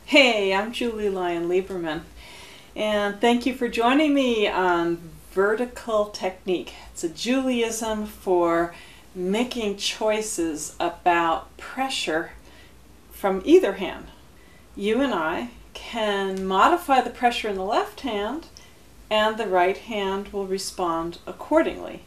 Hey, I'm Julie Lyonn Lieberman, and thank you for joining me on vertical technique. It's a Judaism for making choices about pressure from either hand. You and I can modify the pressure in the left hand, and the right hand will respond accordingly.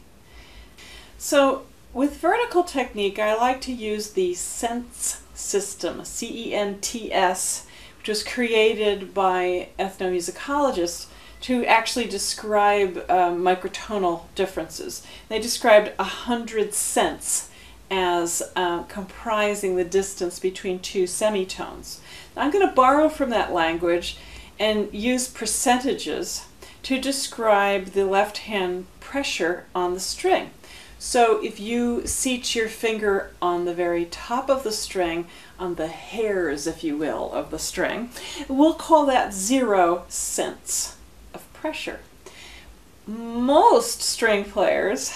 So with vertical technique, I like to use the CENTS system, C-E-N-T-S, which was created by ethnomusicologists to actually describe microtonal differences. They described 100 cents as comprising the distance between two semitones. Now, I'm going to borrow from that language and use percentages to describe the left hand pressure on the string. So if you seat your finger on the very top of the string, on the hairs, if you will, of the string, we'll call that 0 cents of pressure. Most string players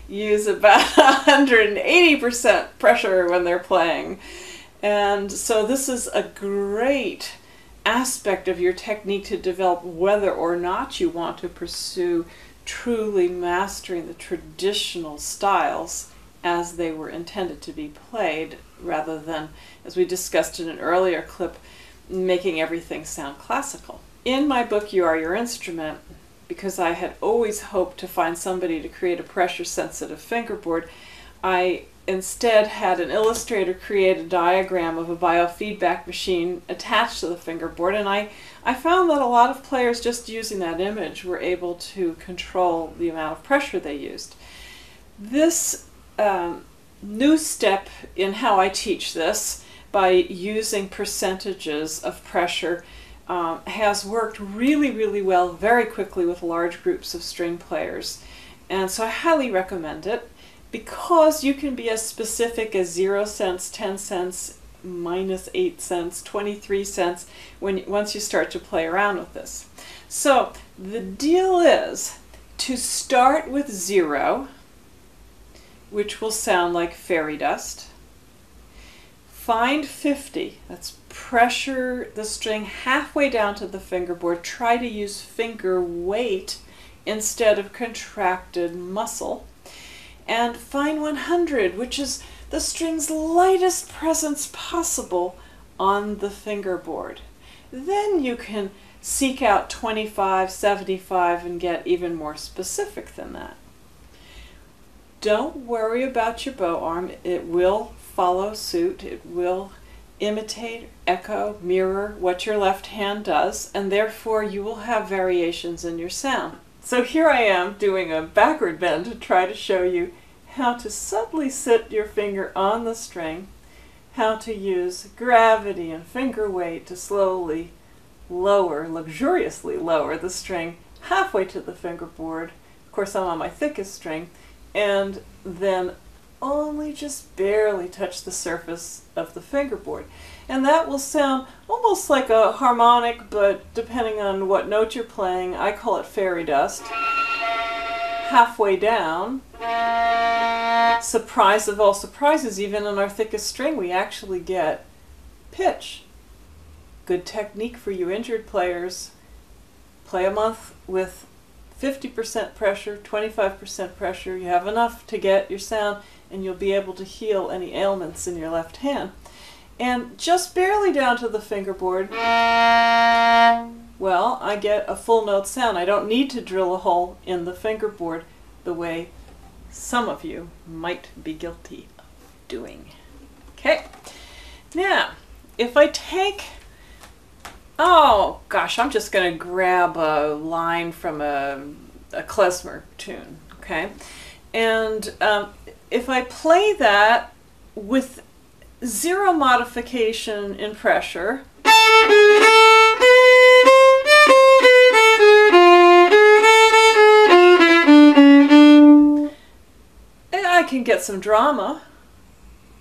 use about 180% pressure when they're playing. And so this is a great aspect of your technique to develop whether or not you want to pursue truly mastering the traditional styles as they were intended to be played, rather than, as we discussed in an earlier clip, making everything sound classical. In my book, You Are Your Instrument, because I had always hoped to find somebody to create a pressure-sensitive fingerboard, I instead had an illustrator create a diagram of a biofeedback machine attached to the fingerboard, and I found that a lot of players, just using that image, were able to control the amount of pressure they used. This new step in how I teach this, by using percentages of pressure, has worked really, really well very quickly with large groups of string players. And so I highly recommend it, because you can be as specific as 0 cents, 10 cents, -8 cents, 23 cents once you start to play around with this. So the deal is to start with 0, which will sound like fairy dust. Find 50, that's pressure the string halfway down to the fingerboard. Try to use finger weight instead of contracted muscle. And find 100, which is the string's lightest presence possible on the fingerboard. Then you can seek out 25, 75, and get even more specific than that. Don't worry about your bow arm. It will follow suit. It will imitate, echo, mirror what your left hand does, and therefore you will have variations in your sound. So here I am doing a backward bend to try to show you how to subtly sit your finger on the string, how to use gravity and finger weight to slowly lower, luxuriously lower the string halfway to the fingerboard. Of course, I'm on my thickest string, and then only just barely touch the surface of the fingerboard. And that will sound almost like a harmonic, but depending on what note you're playing, I call it fairy dust. Halfway down, surprise of all surprises, even on our thickest string, we actually get pitch. Good technique for you injured players. Play a month with 50% pressure, 25% pressure. You have enough to get your sound, and you'll be able to heal any ailments in your left hand. And just barely down to the fingerboard, well, I get a full note sound. I don't need to drill a hole in the fingerboard the way some of you might be guilty of doing. Okay, now if I take, oh gosh, I'm just going to grab a line from a klezmer tune, okay? And if I play that with 0 modification in pressure, I can get some drama.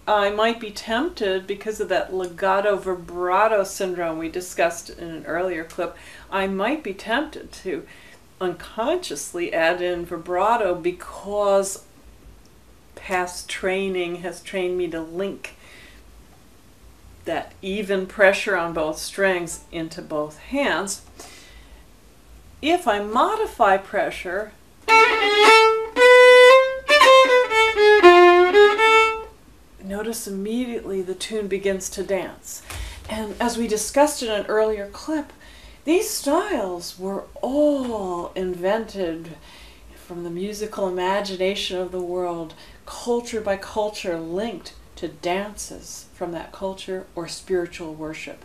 I might be tempted, because of that legato vibrato syndrome we discussed in an earlier clip, I might be tempted to unconsciously add in vibrato, because past training has trained me to link that even pressure on both strings into both hands. If I modify pressure, notice immediately the tune begins to dance. And as we discussed in an earlier clip, these styles were all invented from the musical imagination of the world, culture by culture, linked to dances from that culture or spiritual worship.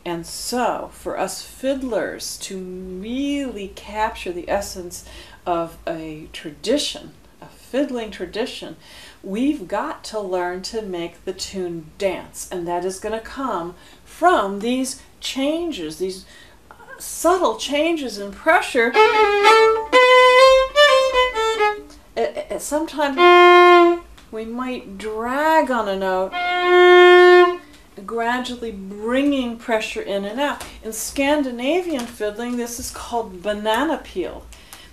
And so, for us fiddlers to really capture the essence of a tradition, a fiddling tradition, we've got to learn to make the tune dance. And that is going to come from these changes, these subtle changes in pressure. Sometimes we might drag on a note, gradually bringing pressure in and out. In Scandinavian fiddling, this is called banana peel,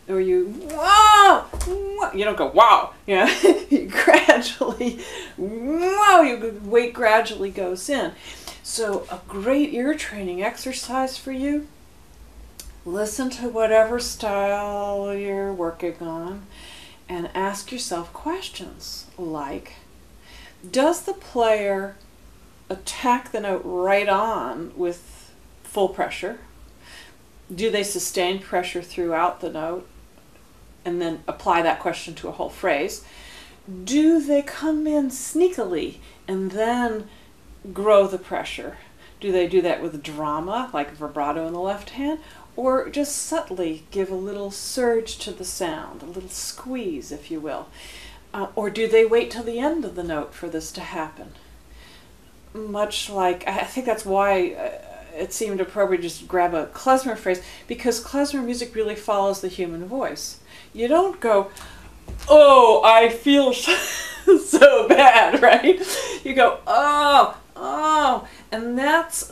where you wow, wow. You don't go wow, you gradually wow, your weight gradually goes in. So a great ear training exercise for you: listen to whatever style you're working on and ask yourself questions like, does the player attack the note right on with full pressure? Do they sustain pressure throughout the note and then apply that question to a whole phrase? Do they come in sneakily and then grow the pressure? Do they do that with drama, like vibrato in the left hand, or just subtly give a little surge to the sound, a little squeeze, if you will? Or do they wait till the end of the note for this to happen? Much like, I think that's why it seemed appropriate to just grab a klezmer phrase, because klezmer music really follows the human voice. You don't go, oh, I feel so bad, right? You go, oh, oh, and that's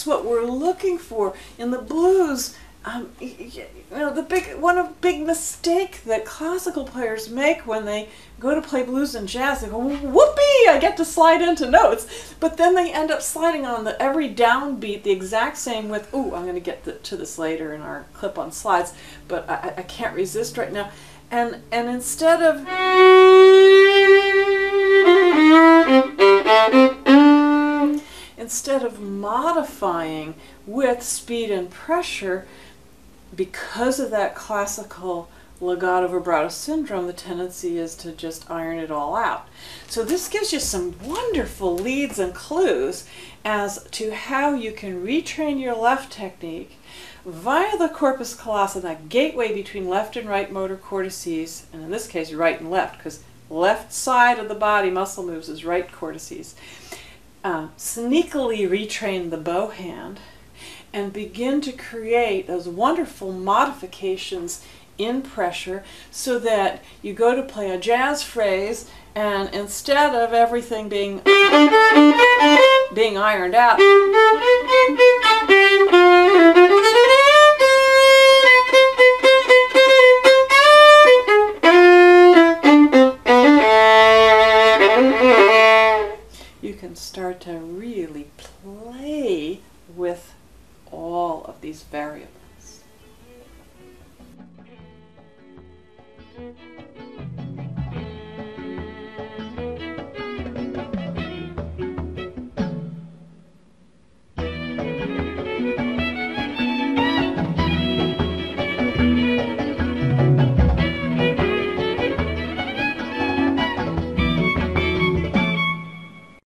what we're looking for in the blues. The big mistake that classical players make when they go to play blues and jazz, they go, whoopee, I get to slide into notes. But then they end up sliding on every downbeat the exact same with, ooh, I'm going to get to this later in our clip on slides, but I can't resist right now. And instead of modifying with speed and pressure, because of that classical legato vibrato syndrome, the tendency is to just iron it all out. So this gives you some wonderful leads and clues as to how you can retrain your left technique via the corpus callosum, that gateway between left and right motor cortices, and in this case right and left, because left side of the body muscle moves is right cortices. Sneakily retrain the bow hand and begin to create those wonderful modifications in pressure, so that you go to play a jazz phrase, and instead of everything being ironed out, you can start to really play with all of these variables.